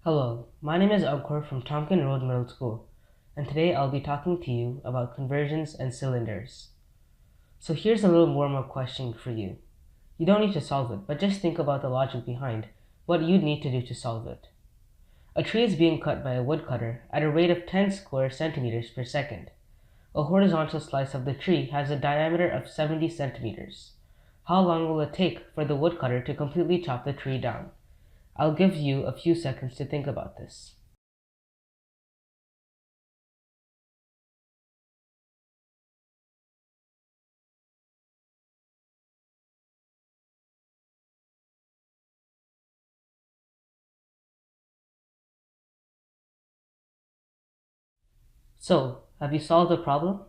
Hello, my name is Ankur from Tomken Road Middle School, and today I'll be talking to you about conversions and cylinders. So here's a little warm-up question for you. You don't need to solve it, but just think about the logic behind what you'd need to do to solve it. A tree is being cut by a woodcutter at a rate of 10 square centimeters per second. A horizontal slice of the tree has a diameter of 70 centimeters. How long will it take for the woodcutter to completely chop the tree down? I'll give you a few seconds to think about this. So, have you solved the problem?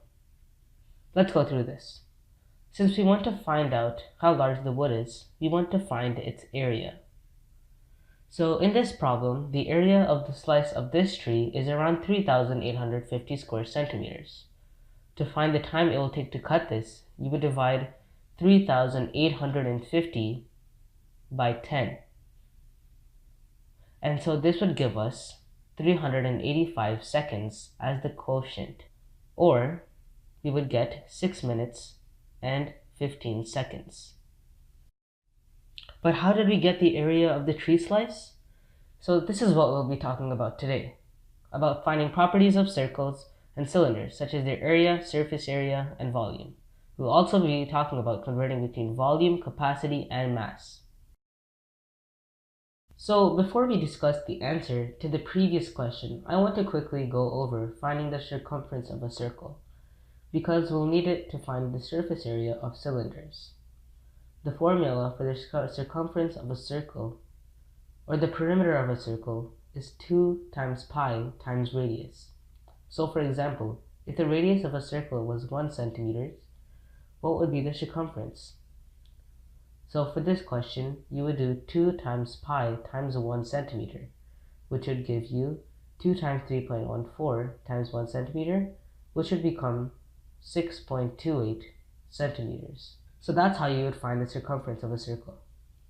Let's go through this. Since we want to find out how large the wood is, we want to find its area. So in this problem, the area of the slice of this tree is around 3,850 square centimeters. To find the time it will take to cut this, you would divide 3,850 by 10. And so this would give us 385 seconds as the quotient, or we would get 6 minutes and 15 seconds. But how did we get the area of the tree slice? So this is what we'll be talking about today, about finding properties of circles and cylinders, such as their area, surface area, and volume. We'll also be talking about converting between volume, capacity, and mass. So before we discuss the answer to the previous question, I want to quickly go over finding the circumference of a circle, because we'll need it to find the surface area of cylinders. The formula for the circumference of a circle, or the perimeter of a circle, is 2 times pi times radius. So for example, if the radius of a circle was 1 centimeter, what would be the circumference? So for this question, you would do 2 times pi times 1 centimeter, which would give you 2 times 3.14 times 1 centimeter, which would become 6.28 centimeters. So that's how you would find the circumference of a circle.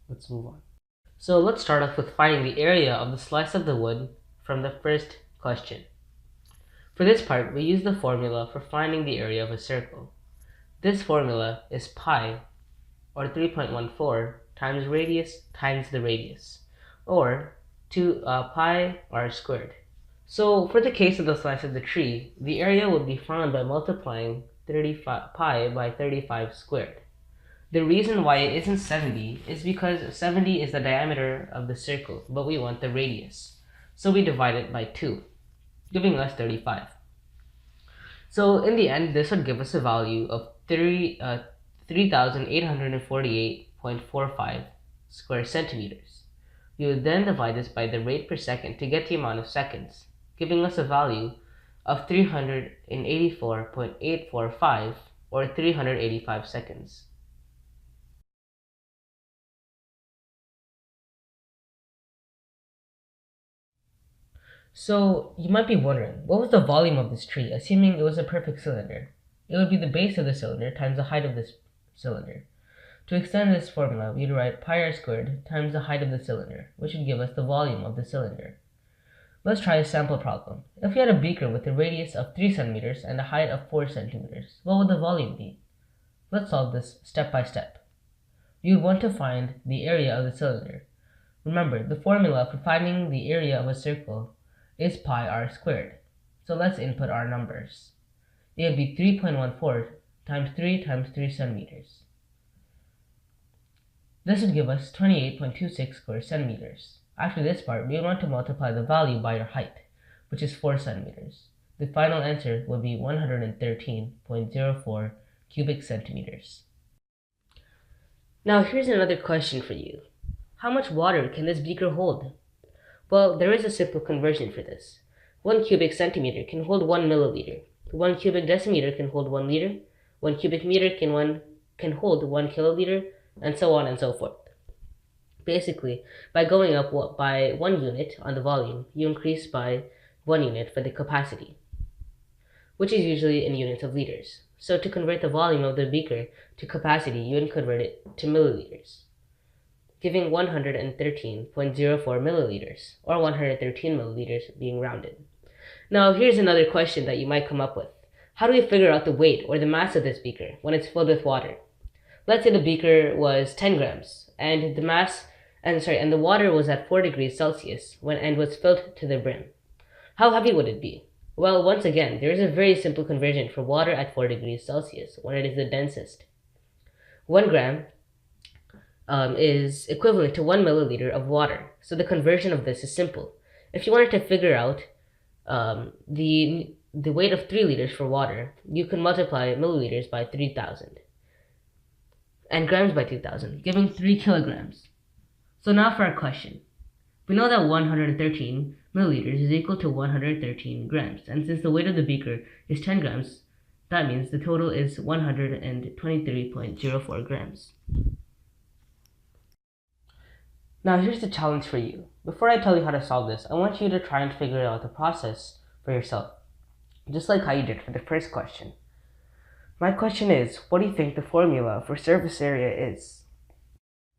Let's move on. So let's start off with finding the area of the slice of the wood from the first question. For this part, we use the formula for finding the area of a circle. This formula is pi, or 3.14, times radius times the radius, or pi r squared. So for the case of the slice of the tree, the area would be found by multiplying pi by 35 squared. The reason why it isn't 70 is because 70 is the diameter of the circle, but we want the radius. So we divide it by 2, giving us 35. So in the end, this would give us a value of 3,848.45 square centimeters. We would then divide this by the rate per second to get the amount of seconds, giving us a value of 384.845, or 385 seconds. So you might be wondering, what was the volume of this tree, assuming it was a perfect cylinder? It would be the base of the cylinder times the height of this cylinder. To extend this formula, we'd write pi r squared times the height of the cylinder, which would give us the volume of the cylinder. Let's try a sample problem. If we had a beaker with a radius of 3 centimeters and a height of 4 centimeters, what would the volume be? Let's solve this step by step. We would want to find the area of the cylinder. Remember, the formula for finding the area of a circle is pi r squared. So let's input our numbers. It would be 3.14 times 3 times 3 centimeters. This would give us 28.26 square centimeters. After this part, we want to multiply the value by our height, which is 4 centimeters. The final answer would be 113.04 cubic centimeters. Now here's another question for you. How much water can this beaker hold? Well, there is a simple conversion for this. 1 cubic centimeter can hold 1 milliliter. 1 cubic decimeter can hold 1 liter. 1 cubic meter can hold 1 kiloliter, and so on and so forth. Basically, by going up by 1 unit on the volume, you increase by 1 unit for the capacity, which is usually in units of liters. So to convert the volume of the beaker to capacity, you would convert it to milliliters. giving 113.04 milliliters, or 113 milliliters being rounded. Now, here's another question that you might come up with. How do we figure out the weight or the mass of this beaker when it's filled with water? Let's say the beaker was 10 grams, and the water was at 4 degrees Celsius and was filled to the brim. How heavy would it be? Well, once again, there is a very simple conversion for water at 4 degrees Celsius when it is the densest. 1 gram is equivalent to 1 milliliter of water, so the conversion of this is simple. If you wanted to figure out the weight of 3 liters for water, you can multiply milliliters by 3,000 and grams by 2,000, giving 3 kilograms. So now for our question. We know that 113 milliliters is equal to 113 grams, and since the weight of the beaker is 10 grams, that means the total is 123.04 grams. Now here's the challenge for you. Before I tell you how to solve this, I want you to try and figure out the process for yourself, just like how you did for the first question. My question is, what do you think the formula for surface area is?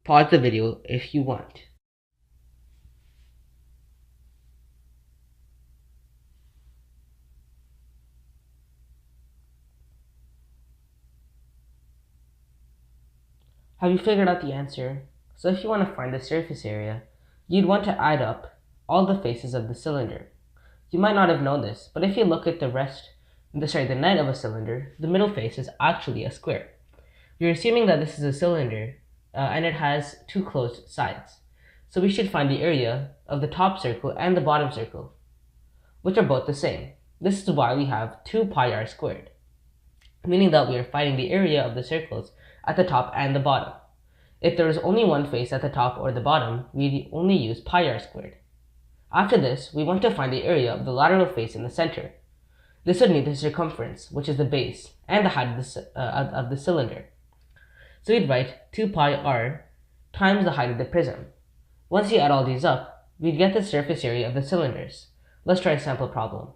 Pause the video if you want. Have you figured out the answer? So if you want to find the surface area, you'd want to add up all the faces of the cylinder. You might not have known this, but if you look at the net of a cylinder, the middle face is actually a square. We're assuming that this is a cylinder and it has 2 closed sides. So we should find the area of the top circle and the bottom circle, which are both the same. This is why we have 2 pi r squared, meaning that we are finding the area of the circles at the top and the bottom. If there is only one face at the top or the bottom, we only use pi r squared. After this, we want to find the area of the lateral face in the center. This would need the circumference, which is the base, and the height of the cylinder. So we'd write 2 pi r times the height of the prism. Once you add all these up, we'd get the surface area of the cylinders. Let's try a sample problem.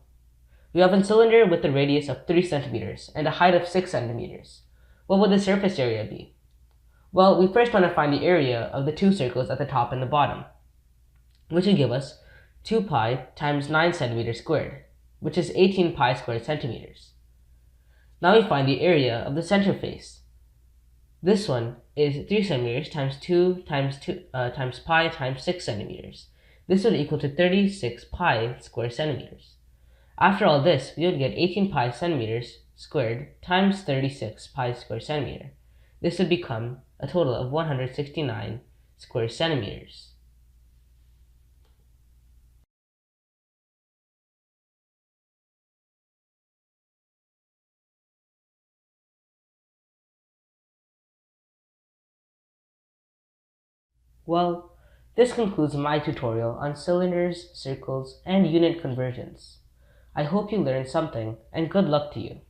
We have a cylinder with a radius of 3 centimeters and a height of 6 centimeters. What would the surface area be? Well, we first want to find the area of the 2 circles at the top and the bottom, which would give us 2 pi times 9 centimeters squared, which is 18 pi squared centimeters. Now we find the area of the center face. This one is 3 centimeters times 2 times pi times 6 centimeters. This would equal to 36 pi square centimeters. After all this, we would get 18 pi centimeters squared times 36 pi square centimeter. This would become a total of 169 square centimeters. Well, this concludes my tutorial on cylinders, circles, and unit conversions. I hope you learned something, and good luck to you.